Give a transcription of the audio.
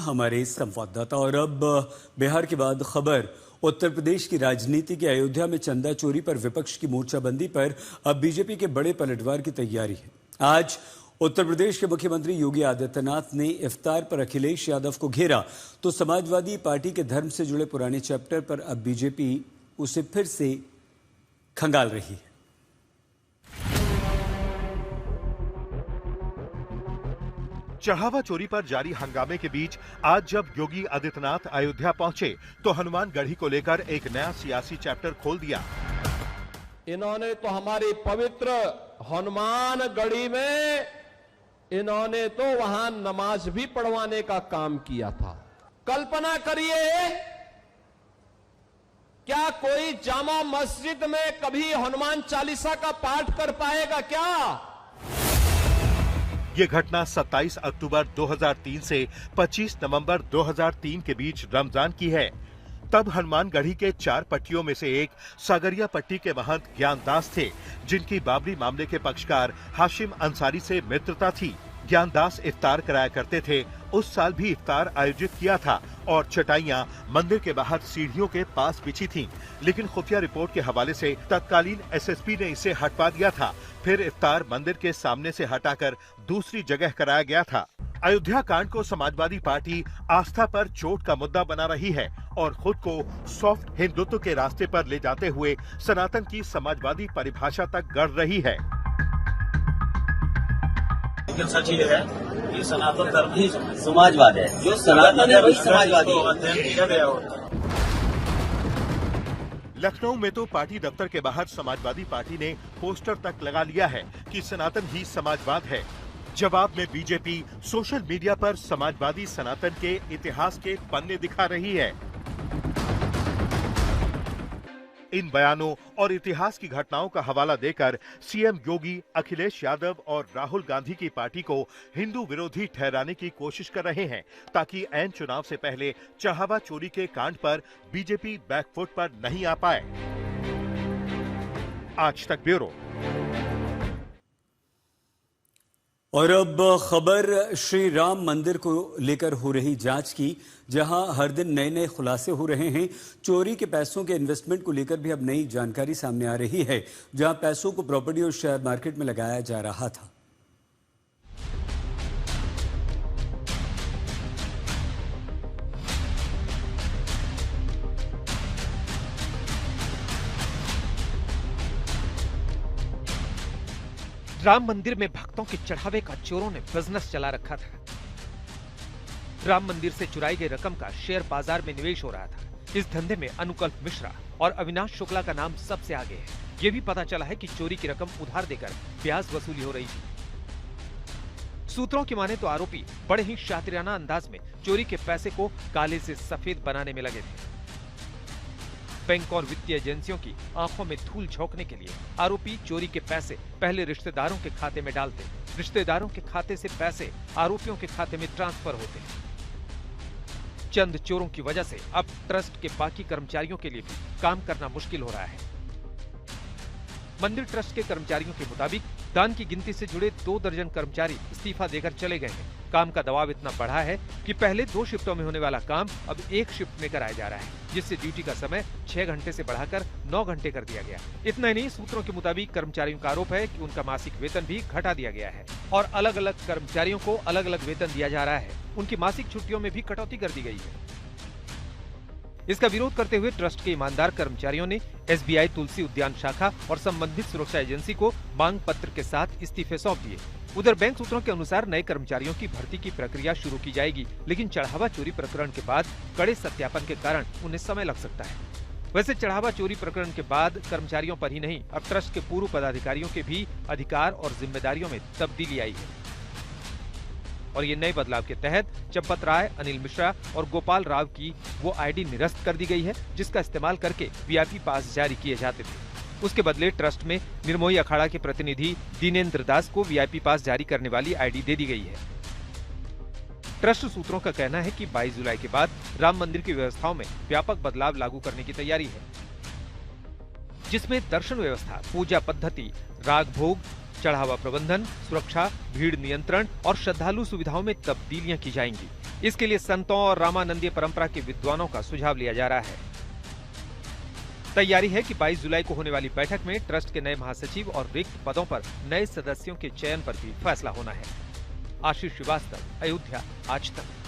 हमारे संवाददाता। और अब बिहार के बाद खबर उत्तर प्रदेश की राजनीति की। अयोध्या में चंदा चोरी पर विपक्ष की मोर्चाबंदी पर अब बीजेपी के बड़े पलटवार की तैयारी है। आज उत्तर प्रदेश के मुख्यमंत्री योगी आदित्यनाथ ने इफ्तार पर अखिलेश यादव को घेरा, तो समाजवादी पार्टी के धर्म से जुड़े पुराने चैप्टर पर अब बीजेपी उसे फिर से खंगाल रही है। चढ़ावा चोरी पर जारी हंगामे के बीच आज जब योगी आदित्यनाथ अयोध्या पहुंचे तो हनुमानगढ़ी को लेकर एक नया सियासी चैप्टर खोल दिया। इन्होंने तो हमारी पवित्र हनुमानगढ़ी में इन्होंने तो वहां नमाज भी पढ़वाने का काम किया था। कल्पना करिए, क्या कोई जामा मस्जिद में कभी हनुमान चालीसा का पाठ कर पाएगा क्या? ये घटना 27 अक्टूबर 2003 से 25 नवंबर 2003 के बीच रमजान की है। तब हनुमानगढ़ी के 4 पट्टियों में से एक सागरिया पट्टी के महंत ज्ञानदास थे, जिनकी बाबरी मामले के पक्षकार हाशिम अंसारी से मित्रता थी। ज्ञानदास इफ्तार कराया करते थे। उस साल भी इफ्तार आयोजित किया था और चटाइयां मंदिर के बाहर सीढ़ियों के पास बिछी थीं। लेकिन खुफिया रिपोर्ट के हवाले से तत्कालीन एसएसपी ने इसे हटवा दिया था। फिर इफ्तार मंदिर के सामने से हटाकर दूसरी जगह कराया गया था। अयोध्या कांड को समाजवादी पार्टी आस्था पर चोट का मुद्दा बना रही है और खुद को सॉफ्ट हिंदुत्व के रास्ते पर ले जाते हुए सनातन की समाजवादी परिभाषा तक गढ़ रही है। लेकिन सच ये है कि सनातन धर्म ही समाजवाद है। जो सनातन है वही समाजवादी है। लखनऊ में तो पार्टी दफ्तर के बाहर समाजवादी पार्टी ने पोस्टर तक लगा लिया है कि सनातन ही समाजवाद है। जवाब में बीजेपी सोशल मीडिया पर समाजवादी सनातन के इतिहास के पन्ने दिखा रही है। इन बयानों और इतिहास की घटनाओं का हवाला देकर सीएम योगी अखिलेश यादव और राहुल गांधी की पार्टी को हिंदू विरोधी ठहराने की कोशिश कर रहे हैं, ताकि ऐन चुनाव से पहले चढ़ावा चोरी के कांड पर बीजेपी बैकफुट पर नहीं आ पाए। आज तक ब्यूरो। और अब खबर श्री राम मंदिर को लेकर हो रही जांच की, जहां हर दिन नए नए खुलासे हो रहे हैं। चोरी के पैसों के इन्वेस्टमेंट को लेकर भी अब नई जानकारी सामने आ रही है, जहां पैसों को प्रॉपर्टी और शेयर मार्केट में लगाया जा रहा था। राम मंदिर में भक्तों के चढ़ावे का चोरों ने बिजनेस चला रखा था। राम मंदिर से चुराई गई रकम का शेयर बाजार में निवेश हो रहा था। इस धंधे में अनुकल्प मिश्रा और अविनाश शुक्ला का नाम सबसे आगे है। ये भी पता चला है कि चोरी की रकम उधार देकर ब्याज वसूली हो रही थी। सूत्रों की माने तो आरोपी बड़े ही शातिराना अंदाज में चोरी के पैसे को काले से सफेद बनाने में लगे थे। बैंक और वित्तीय एजेंसियों की आंखों में धूल झोंकने के लिए आरोपी चोरी के पैसे पहले रिश्तेदारों के खाते में डालते, रिश्तेदारों के खाते से पैसे आरोपियों के खाते में ट्रांसफर होते। चंद चोरों की वजह से अब ट्रस्ट के बाकी कर्मचारियों के लिए भी काम करना मुश्किल हो रहा है। मंदिर ट्रस्ट के कर्मचारियों के मुताबिक दान की गिनती से जुड़े 2 दर्जन कर्मचारी इस्तीफा देकर चले गए हैं। काम का दबाव इतना बढ़ा है कि पहले 2 शिफ्टों में होने वाला काम अब 1 शिफ्ट में कराया जा रहा है, जिससे ड्यूटी का समय 6 घंटे से बढ़ाकर 9 घंटे कर दिया गया। इतना ही नहीं, सूत्रों के मुताबिक कर्मचारियों का आरोप है कि उनका मासिक वेतन भी घटा दिया गया है और अलग अलग कर्मचारियों को अलग अलग वेतन दिया जा रहा है। उनकी मासिक छुट्टियों में भी कटौती कर दी गई है। इसका विरोध करते हुए ट्रस्ट के ईमानदार कर्मचारियों ने एसबीआई तुलसी उद्यान शाखा और संबंधित सुरक्षा एजेंसी को मांग पत्र के साथ इस्तीफे सौंप दिए। उधर बैंक सूत्रों के अनुसार नए कर्मचारियों की भर्ती की प्रक्रिया शुरू की जाएगी, लेकिन चढ़ावा चोरी प्रकरण के बाद कड़े सत्यापन के कारण उन्हें समय लग सकता है। वैसे चढ़ावा चोरी प्रकरण के बाद कर्मचारियों पर ही नहीं, अब ट्रस्ट के पूर्व पदाधिकारियों के भी अधिकार और जिम्मेदारियों में तब्दीली आई है। और ये नए बदलाव के तहत चंपत राय, अनिल मिश्रा और गोपाल राव की वो आईडी निरस्त कर दी गई है, जिसका इस्तेमाल करके वीआईपी पास जारी किए जाते थे। उसके बदले ट्रस्ट में निर्मोही अखाड़ा के प्रतिनिधि दीनेंद्र दास को वीआईपी पास जारी करने वाली आईडी दे दी गई है। ट्रस्ट सूत्रों का कहना है कि 22 जुलाई के बाद राम मंदिर की व्यवस्थाओं में व्यापक बदलाव लागू करने की तैयारी है, जिसमें दर्शन व्यवस्था, पूजा पद्धति, राग भोग, चढ़ावा प्रबंधन, सुरक्षा, भीड़ नियंत्रण और श्रद्धालु सुविधाओं में तब्दीलियां की जाएंगी। इसके लिए संतों और रामानंदीय परंपरा के विद्वानों का सुझाव लिया जा रहा है। तैयारी है कि 22 जुलाई को होने वाली बैठक में ट्रस्ट के नए महासचिव और रिक्त पदों पर नए सदस्यों के चयन पर भी फैसला होना है। आशीष श्रीवास्तव, अयोध्या, आज तक।